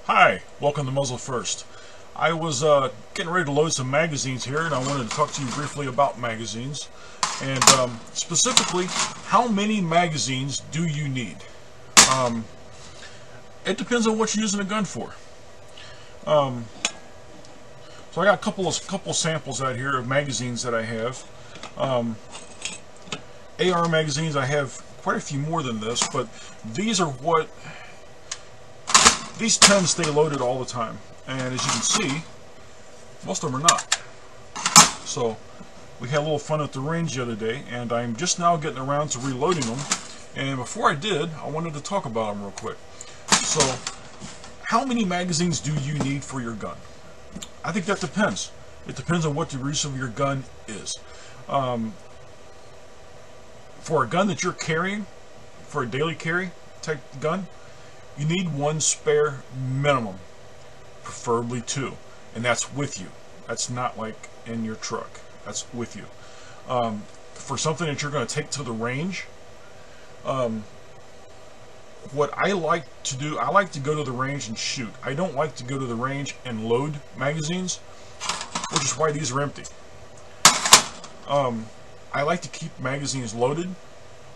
Hi, welcome to Muzzle First. I was getting ready to load some magazines here, and I wanted to talk to you briefly about magazines. And specifically, how many magazines do you need? It depends on what you're using a gun for. So I got a couple samples out here of magazines that I have. AR magazines, I have quite a few more than this, but these are what... These 10 stay loaded all the time, and as you can see, most of them are not. So we had a little fun at the range the other day, and I'm just now getting around to reloading them. And before I did, I wanted to talk about them real quick. So, how many magazines do you need for your gun? I think that depends. It depends on what the use of your gun is. For a gun that you're carrying, for a daily carry type gun, you need one spare minimum, preferably two, and that's with you. That's not like in your truck. That's with you. For something that you're going to take to the range, what I like to do, I like to go to the range and shoot. I don't like to go to the range and load magazines, which is why these are empty. I like to keep magazines loaded.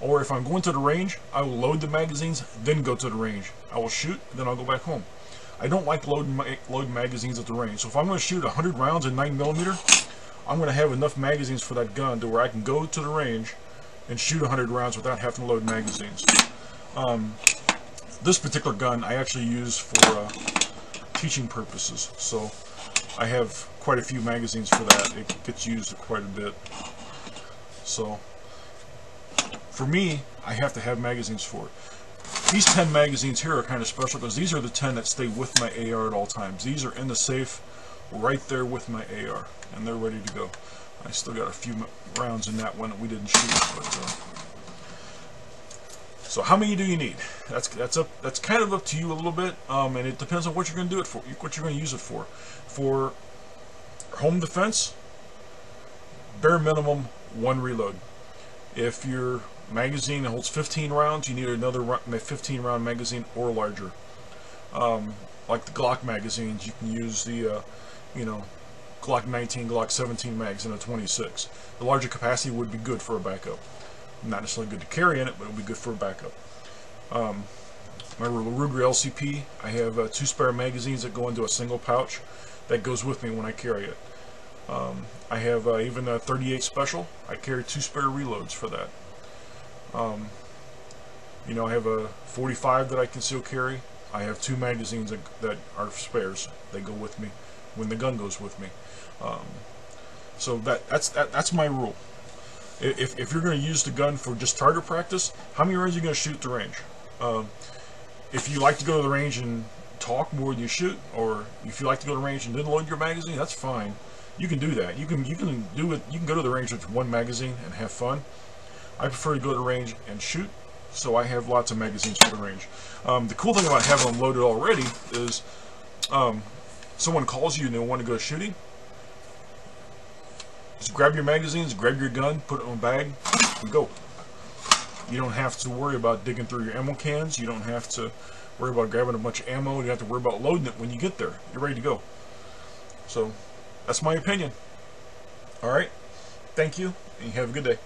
Or if I'm going to the range, I will load the magazines, then go to the range. I will shoot, then I'll go back home. I don't like load magazines at the range. So if I'm going to shoot 100 rounds in 9mm, I'm going to have enough magazines for that gun to where I can go to the range and shoot 100 rounds without having to load magazines. This particular gun I actually use for teaching purposes. So I have quite a few magazines for that. It gets used quite a bit. So for me, I have to have magazines for it. These 10 magazines here are kind of special because these are the 10 that stay with my AR at all times. These are in the safe right there with my AR, and they're ready to go. I still got a few rounds in that one that we didn't shoot. But, so how many do you need? That's kind of up to you a little bit, and it depends on what you're going to do it for, what you're going to use it for. For home defense, bare minimum 1 reload. If your magazine holds 15 rounds, you need another 15 round magazine or larger. Like the Glock magazines, you can use the Glock 19, Glock 17 mags in a 26. The larger capacity would be good for a backup. Not necessarily good to carry in it, but it would be good for a backup. My Ruger LCP, I have 2 spare magazines that go into a single pouch that goes with me when I carry it. I have even a 38 special. I carry 2 spare reloads for that. I have a 45 that I can still carry. I have 2 magazines that are spares. They go with me when the gun goes with me. So that's my rule. If you're going to use the gun for just target practice, how many rounds are you going to shoot at the range? If you like to go to the range and talk more than you shoot, or if you like to go to the range and then load your magazine, that's fine. You can do that. You can do it. You can go to the range with 1 magazine and have fun. I prefer to go to the range and shoot, so I have lots of magazines for the range. The cool thing about having them loaded already is someone calls you and they want to go shooting. Just grab your magazines, grab your gun, put it in a bag, and go. You don't have to worry about digging through your ammo cans. You don't have to worry about grabbing a bunch of ammo. You don't have to worry about loading it when you get there. You're ready to go. So that's my opinion. Alright, thank you, and you have a good day.